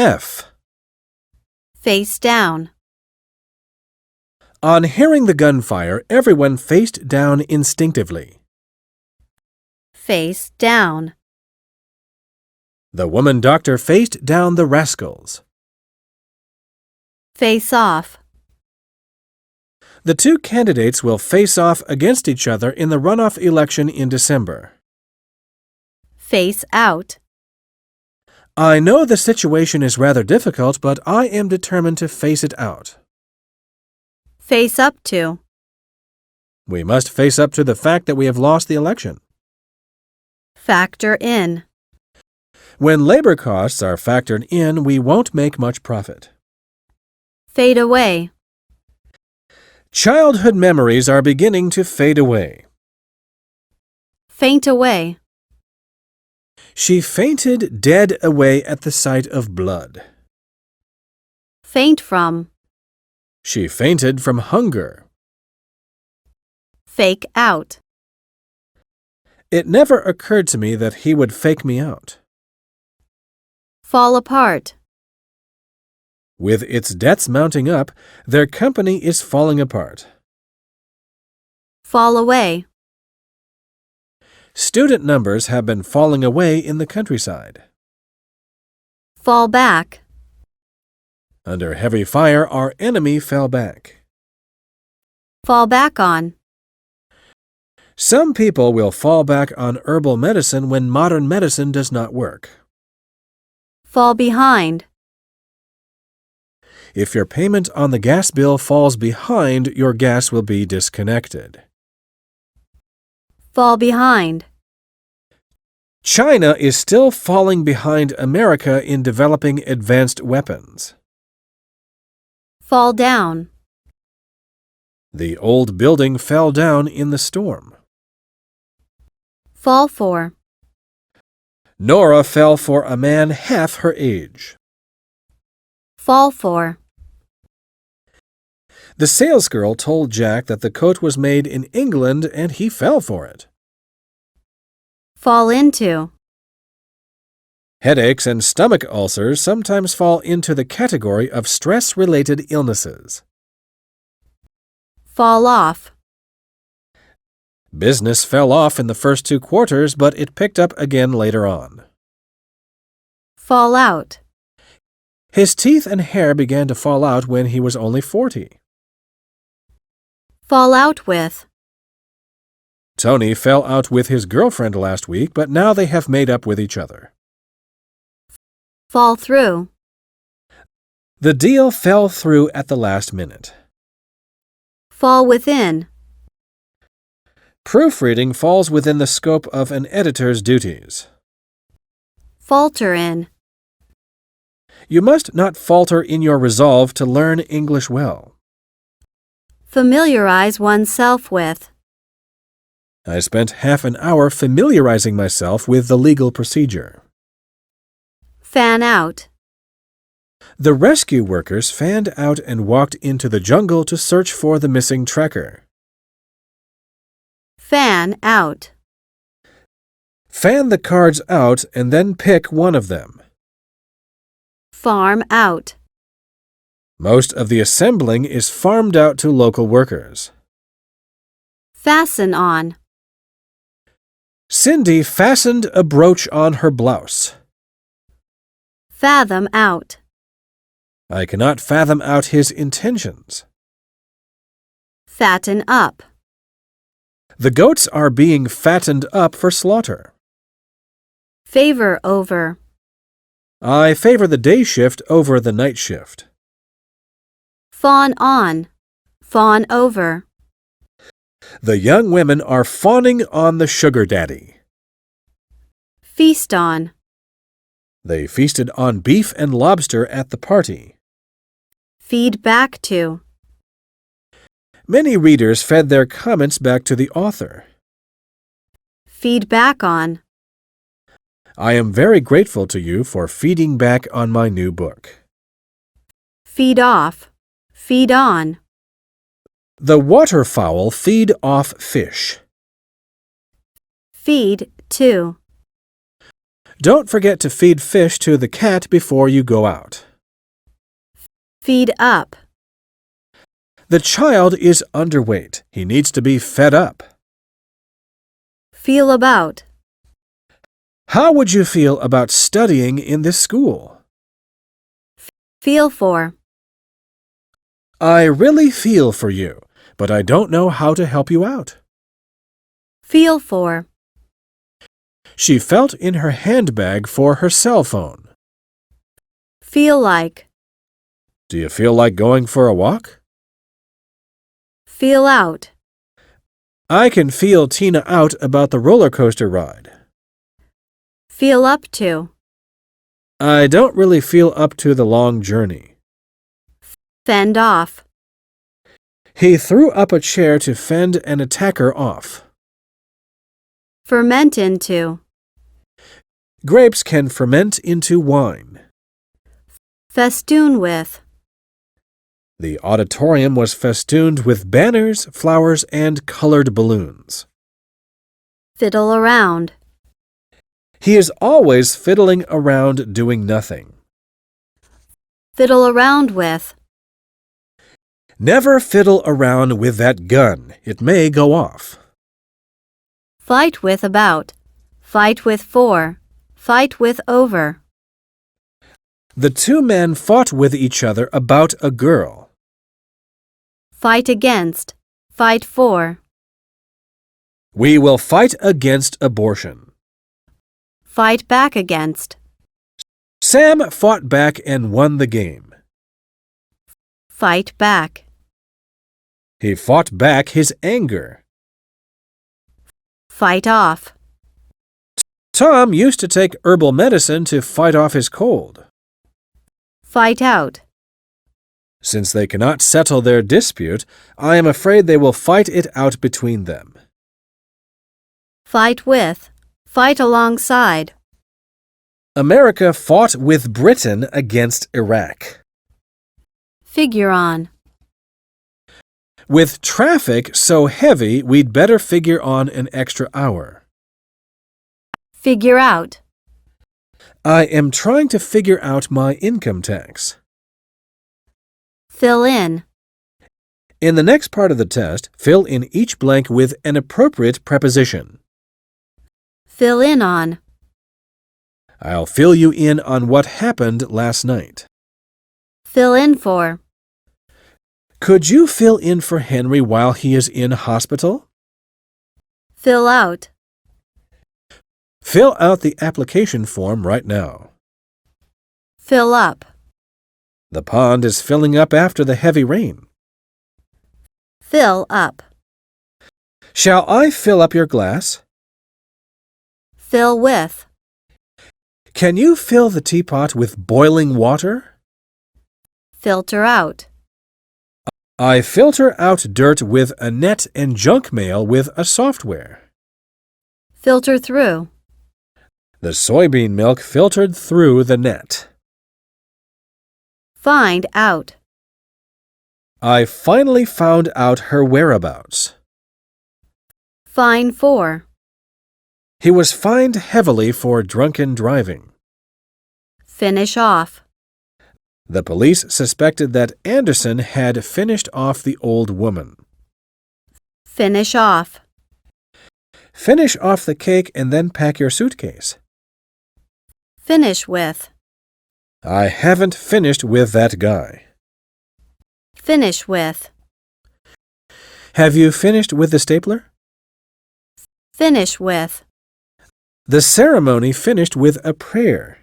F. Face down. On hearing the gunfire, everyone faced down instinctively. Face down. The woman doctor faced down the rascals. Face off. The two candidates will face off against each other in the runoff election in December. Face out. I know the situation is rather difficult, but I am determined to face it out. Face up to. We must face up to the fact that we have lost the election. Factor in. When labor costs are factored in, we won't make much profit. Fade away. Childhood memories are beginning to fade away. Faint away. She fainted dead away at the sight of blood. Faint from. She fainted from hunger. Fake out. It never occurred to me that he would fake me out. Fall apart. With its debts mounting up, their company is falling apart. Fall away. Student numbers have been falling away in the countryside. Fall back. Under heavy fire, our enemy fell back. Fall back on. Some people will fall back on herbal medicine when modern medicine does not work. Fall behind. If your payment on the gas bill falls behind, your gas will be disconnected. Fall behind. China is still falling behind America in developing advanced weapons. Fall down. The old building fell down in the storm. Fall for. Nora fell for a man half her age. Fall for. The salesgirl told Jack that the coat was made in England and he fell for it. Fall into. Headaches and stomach ulcers sometimes fall into the category of stress-related illnesses. Fall off. Business fell off in the first 2 quarters, but it picked up again later on. Fall out. His teeth and hair began to fall out when he was only 40. Fall out with. Tony fell out with his girlfriend last week, but now they have made up with each other. Fall through. The deal fell through at the last minute. Fall within. Proofreading falls within the scope of an editor's duties. Falter in. You must not falter in your resolve to learn English well. Familiarize oneself with. I spent half an hour familiarizing myself with the legal procedure. Fan out. The rescue workers fanned out and walked into the jungle to search for the missing trekker. Fan out. Fan the cards out and then pick one of them. Farm out. Most of the assembling is farmed out to local workers. Fasten on. Cindy fastened a brooch on her blouse. Fathom out. I cannot fathom out his intentions. Fatten up. The goats are being fattened up for slaughter. Favor over. I favor the day shift over the night shift. Fawn on. Fawn over. The young women are fawning on the sugar daddy. Feast on. They feasted on beef and lobster at the party. Feed back to. Many readers fed their comments back to the author. Feed back on. I am very grateful to you for feeding back on my new book. Feed off. Feed on. The waterfowl feed off fish. Feed to. Don't forget to feed fish to the cat before you go out. Feed up. The child is underweight. He needs to be fed up. Feel about. How would you feel about studying in this school? Feel for. I really feel for you, but I don't know how to help you out. Feel for. She felt in her handbag for her cell phone. Feel like. Do you feel like going for a walk? Feel out. I can feel Tina out about the roller coaster ride. Feel up to. I don't really feel up to the long journey. Fend off. He threw up a chair to fend an attacker off. Ferment into. Grapes can ferment into wine. Festoon with. The auditorium was festooned with banners, flowers, and colored balloons. Fiddle around. He is always fiddling around doing nothing. Fiddle around with. Never fiddle around with that gun. It may go off. Fight with about. Fight with for. Fight with over. The two men fought with each other about a girl. Fight against. Fight for. We will fight against abortion. Fight back against. Sam fought back and won the game. Fight back. He fought back his anger. Fight off. Tom used to take herbal medicine to fight off his cold. Fight out. Since they cannot settle their dispute, I am afraid they will fight it out between them. Fight with. Fight alongside. America fought with Britain against Iraq. Figure on. With traffic so heavy, we'd better figure on an extra hour. Figure out. I am trying to figure out my income tax. Fill in. In the next part of the test, fill in each blank with an appropriate preposition. Fill in on. I'll fill you in on what happened last night. Fill in for. Could you fill in for Henry while he is in hospital? Fill out. Fill out the application form right now. Fill up. The pond is filling up after the heavy rain. Fill up. Shall I fill up your glass? Fill with. Can you fill the teapot with boiling water? Filter out. I filter out dirt with a net and junk mail with a software. Filter through. The soybean milk filtered through the net. Find out. I finally found out her whereabouts. Fine for. He was fined heavily for drunken driving. Finish off. The police suspected that Anderson had finished off the old woman. Finish off. Finish off the cake and then pack your suitcase. Finish with. I haven't finished with that guy. Finish with. Have you finished with the stapler? Finish with. The ceremony finished with a prayer.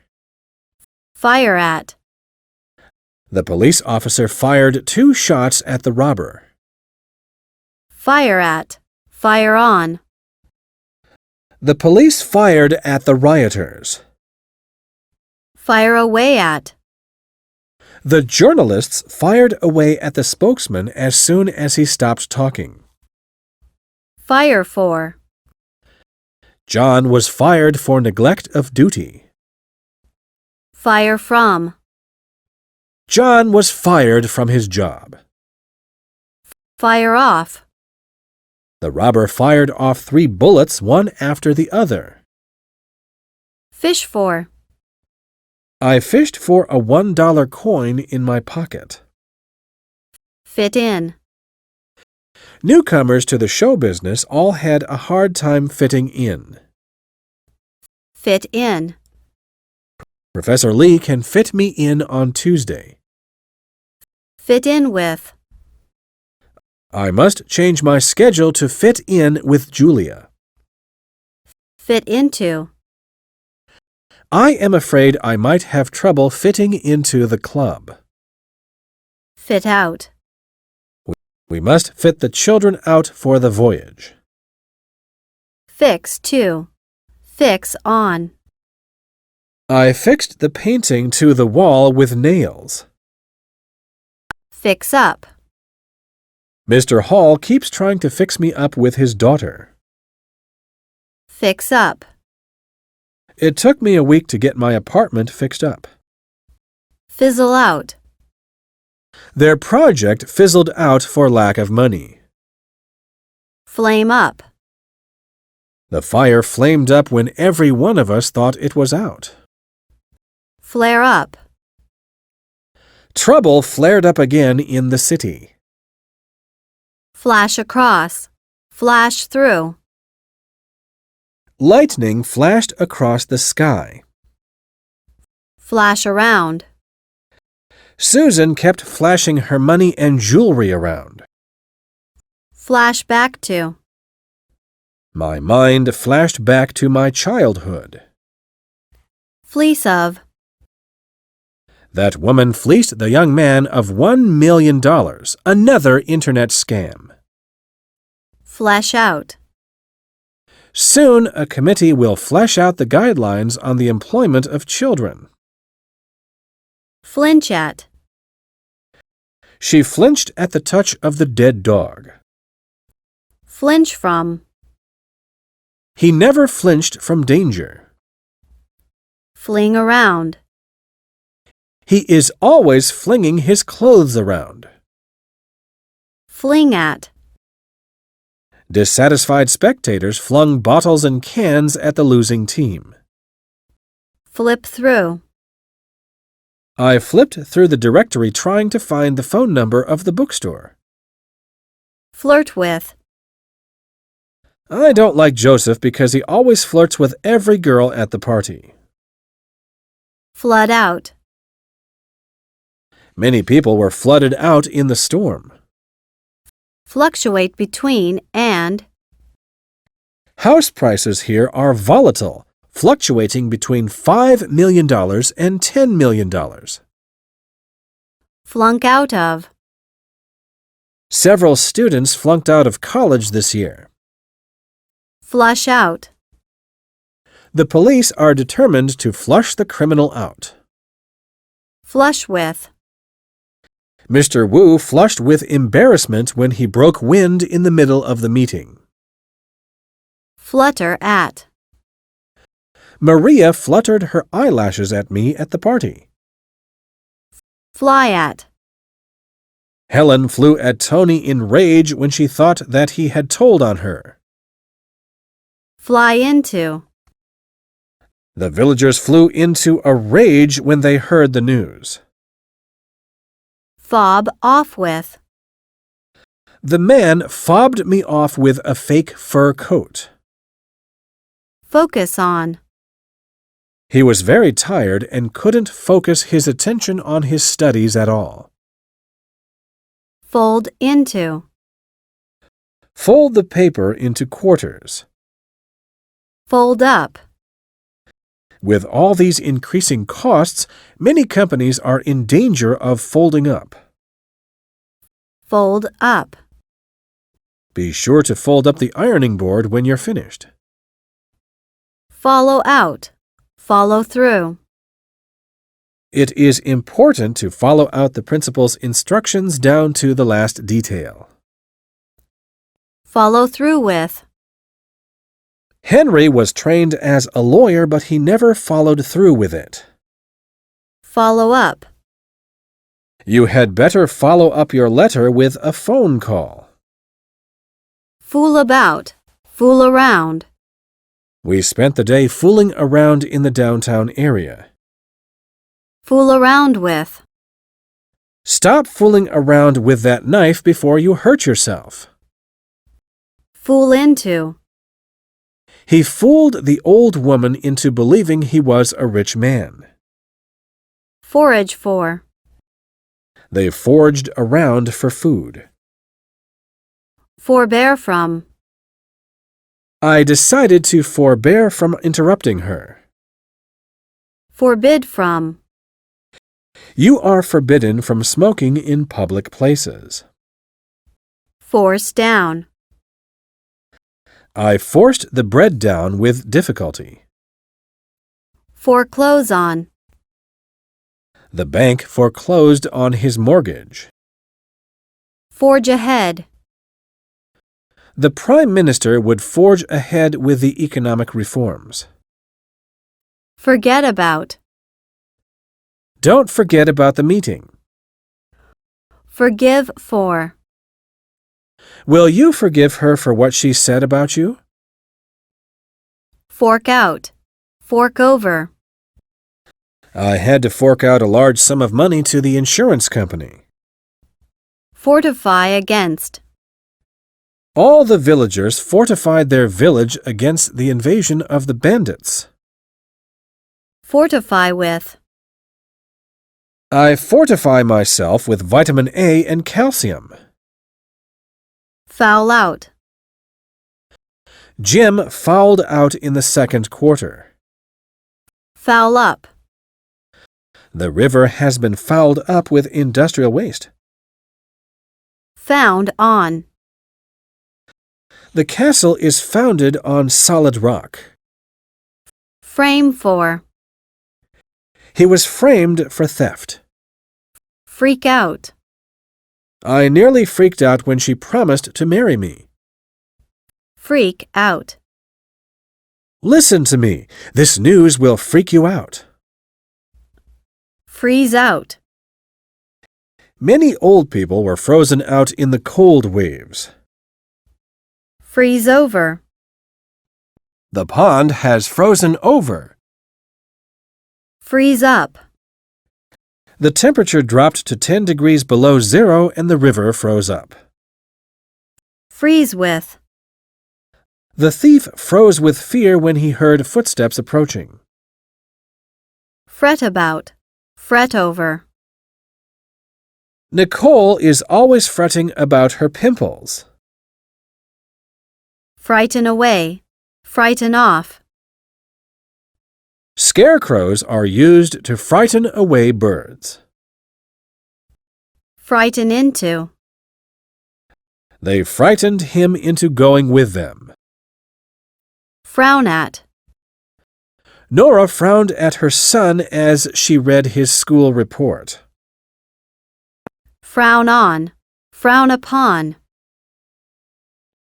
Fire at. The police officer fired 2 shots at the robber. Fire at. Fire on. The police fired at the rioters. Fire away at. The journalists fired away at the spokesman as soon as he stopped talking. Fire for. John was fired for neglect of duty. Fire from. John was fired from his job. Fire off. The robber fired off 3 bullets, one after the other. Fish for. I fished for a $1 coin in my pocket. Fit in. Newcomers to the show business all had a hard time fitting in. Fit in. Professor Lee can fit me in on Tuesday. Fit in with. I must change my schedule to fit in with Julia. Fit into. I am afraid I might have trouble fitting into the club. Fit out. We must fit the children out for the voyage. Fix to. Fix on. I fixed the painting to the wall with nails. Fix up. Mr. Hall keeps trying to fix me up with his daughter. Fix up. It took me a week to get my apartment fixed up. Fizzle out. Their project fizzled out for lack of money. Flame up. The fire flamed up when every one of us thought it was out. Flare up. Trouble flared up again in the city. Flash across. Flash through. Lightning flashed across the sky. Flash around. Susan kept flashing her money and jewelry around. Flash back to. My mind flashed back to my childhood. Fleece of. That woman fleeced the young man of $1 million, another internet scam. Flesh out. Soon, a committee will flesh out the guidelines on the employment of children. Flinch at. She flinched at the touch of the dead dog. Flinch from. He never flinched from danger. Fling around. He is always flinging his clothes around. Fling at. Dissatisfied spectators flung bottles and cans at the losing team. Flip through. I flipped through the directory trying to find the phone number of the bookstore. Flirt with. I don't like Joseph because he always flirts with every girl at the party. Flood out. Many people were flooded out in the storm. Fluctuate between and. House prices here are volatile, fluctuating between $5 million and $10 million. Flunk out of. Several students flunked out of college this year. Flush out. The police are determined to flush the criminal out. Flush with. Mr. Wu flushed with embarrassment when he broke wind in the middle of the meeting. Flutter at. Maria fluttered her eyelashes at me at the party. Fly at. Helen flew at Tony in rage when she thought that he had told on her. Fly into. The villagers flew into a rage when they heard the news. Fob off with. The man fobbed me off with a fake fur coat. Focus on. He was very tired and couldn't focus his attention on his studies at all. Fold into. Fold the paper into quarters. Fold up. With all these increasing costs, many companies are in danger of folding up. Fold up. Be sure to fold up the ironing board when you're finished. Follow out. Follow through. It is important to follow out the principal's instructions down to the last detail. Follow through with. Henry was trained as a lawyer, but he never followed through with it. Follow up. You had better follow up your letter with a phone call. Fool about. Fool around. We spent the day fooling around in the downtown area. Fool around with. Stop fooling around with that knife before you hurt yourself. Fool into. He fooled the old woman into believing he was a rich man. Forage for. They foraged around for food. Forbear from. I decided to forbear from interrupting her. Forbid from. You are forbidden from smoking in public places. Force down. I forced the bread down with difficulty. Foreclose on. The bank foreclosed on his mortgage. Forge ahead. The Prime Minister would forge ahead with the economic reforms. Forget about. Don't forget about the meeting. Forgive for. Will you forgive her for what she said about you? Fork out. Fork over. I had to fork out a large sum of money to the insurance company. Fortify against. All the villagers fortified their village against the invasion of the bandits. Fortify with. I fortify myself with vitamin A and calcium. Foul out. Jim fouled out in the second quarter. Foul up. The river has been fouled up with industrial waste. Found on. The castle is founded on solid rock. Frame for. He was framed for theft. Freak out. I nearly freaked out when she promised to marry me. Freak out. Listen to me. This news will freak you out. Freeze out. Many old people were frozen out in the cold waves. Freeze over. The pond has frozen over. Freeze up. The temperature dropped to 10 degrees below zero and the river froze up. Freeze with. The thief froze with fear when he heard footsteps approaching. Fret about. Fret over. Nicole is always fretting about her pimples. Frighten away. Frighten off. Scarecrows are used to frighten away birds. Frighten into. They frightened him into going with them. Frown at. Nora frowned at her son as she read his school report. Frown on. Frown upon.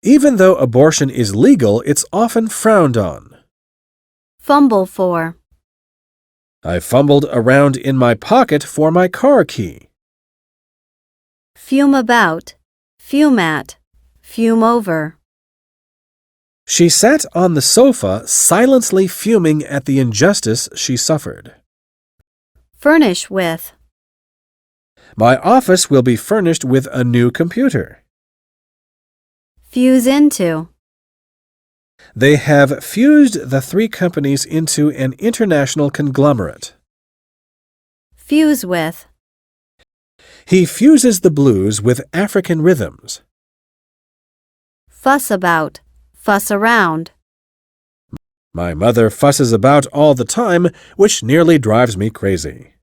Even though abortion is legal, it's often frowned on. Fumble for. I fumbled around in my pocket for my car key. Fume about. Fume at. Fume over. She sat on the sofa, silently fuming at the injustice she suffered. Furnish with. My office will be furnished with a new computer. Fuse into. They have fused the three companies into an international conglomerate. Fuse with. He fuses the blues with African rhythms. Fuss about. Fuss around. My mother fusses about all the time, which nearly drives me crazy.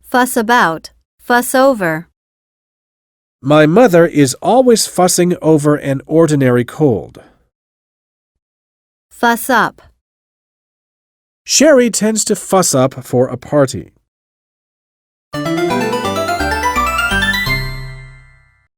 Fuss about. Fuss over. My mother is always fussing over an ordinary cold. Fuss up. Sherry tends to fuss up for a party.